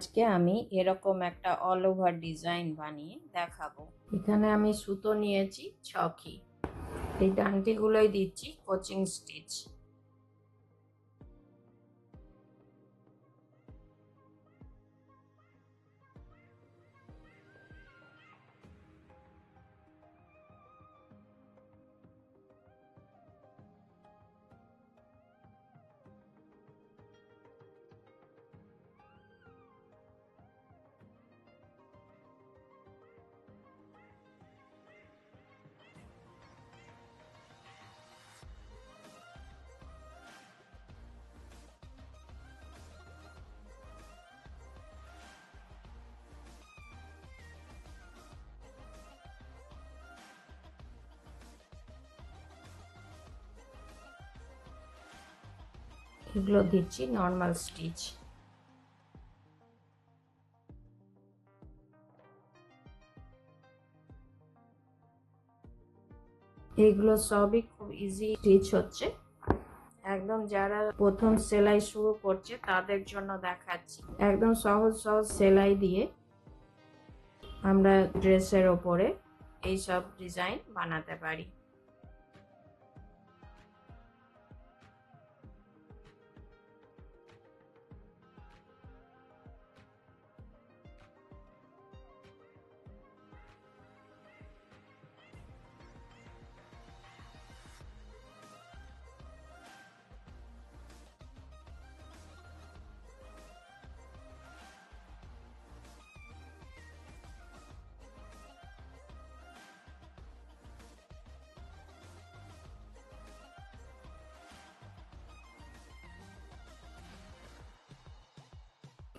আজকে আমি এরকম একটা অল ওভার ডিজাইন বানিয়ে দেখাবো। এখানে আমি সুতো নিয়েছি 6টি। এই ডান্ডিগুলোই দিচ্ছি কোচিং স্টিচ। এগুলো দিচ্ছি নর্মাল স্টিচ। এগুলো সবই খুব ইজি স্টিচ হচ্ছে, একদম যারা প্রথম সেলাই শুরু করছে তাদের জন্য দেখাচ্ছি। একদম সহজ সহজ সেলাই দিয়ে আমরা ড্রেসের ওপরে এইসব ডিজাইন বানাতে পারি।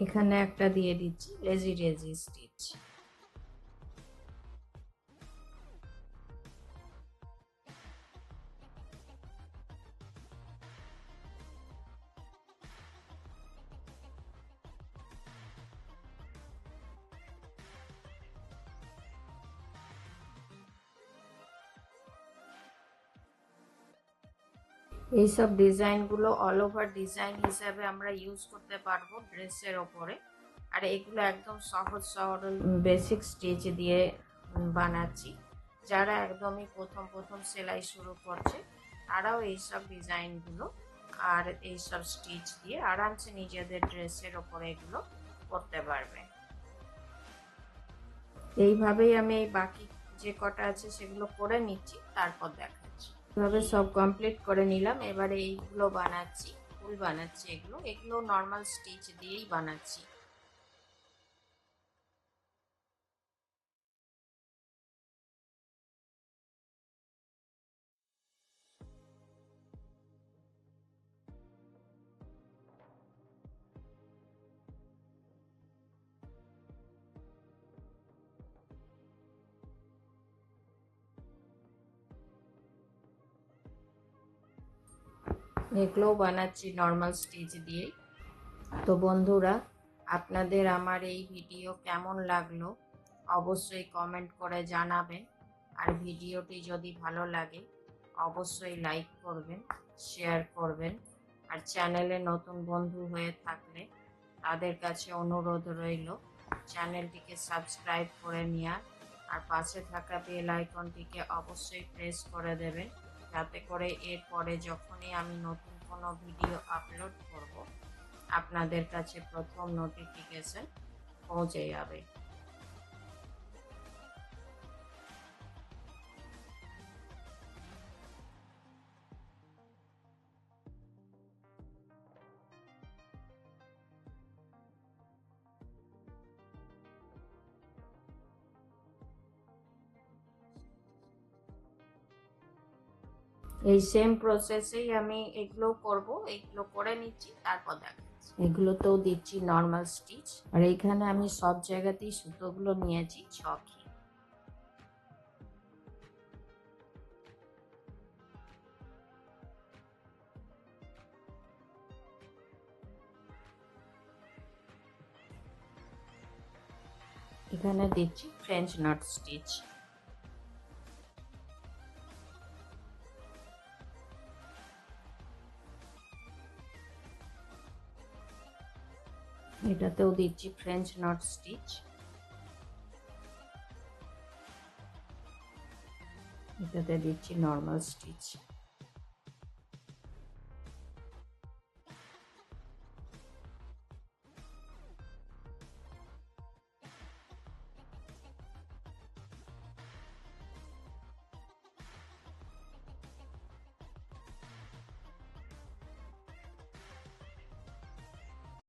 এখানে একটা দিয়ে দিচ্ছি লেজি লেজি স্টিচ। এইসব ডিজাইনগুলো অল ওভার ডিজাইন হিসাবে আমরা ইউজ করতে পারবো ড্রেসের ওপরে। আর এগুলো একদম সহজ সরল বেসিক স্টিচ দিয়ে বানাচ্ছি। যারা একদমই প্রথম প্রথম সেলাই শুরু করছে তারাও এইসব ডিজাইনগুলো আর এইসব স্টিচ দিয়ে আরামসে নিজেদের ড্রেসের ওপরে এগুলো করতে পারবে। এইভাবেই আমি এই বাকি যে কটা আছে সেগুলো করে নিচ্ছি, তারপর দেখাচ্ছি। এভাবে সব কমপ্লিট করে নিলাম। এবারে এইগুলো বানাচ্ছি, ফুল বানাচ্ছি। এগুলো নর্মাল স্টিচ দিয়েই বানাচ্ছি। এগুলোও বানাচ্ছি নর্মাল স্টিচ দিয়েই। তো বন্ধুরা, আপনাদের আমার এই ভিডিও কেমন লাগলো অবশ্যই কমেন্ট করে জানাবেন। আর ভিডিওটি যদি ভালো লাগে অবশ্যই লাইক করবেন, শেয়ার করবেন। আর চ্যানেলে নতুন বন্ধু হয়ে থাকলে তাদের কাছে অনুরোধ রইল চ্যানেলটিকে সাবস্ক্রাইব করে নেওয়ার। আর পাশে থাকা বেল আইকনটিকে অবশ্যই প্রেস করে দেবেন, যাতে করে এরপরে যখনই আমি নতুন কোনো ভিডিও আপলোড করব আপনাদের কাছে প্রথম নোটিফিকেশন পৌঁছে যাবে। এই সেম প্রসেসেই আমি এগুলো করব। এগুলো করে নিচ্ছি, তারপর দেখাচ্ছি। এগুলোতেও দিচ্ছি নর্মাল স্টিচ। আর এইখানে আমি সব জায়গাতেই সুতোগুলো নিয়েছি 6টি। এখানে দিচ্ছি ফ্রেঞ্চ নট স্টিচ। এটাতেও দিচ্ছি ফ্রেঞ্চ নট স্টিচ। এটাতে দিচ্ছি নর্মাল স্টিচ।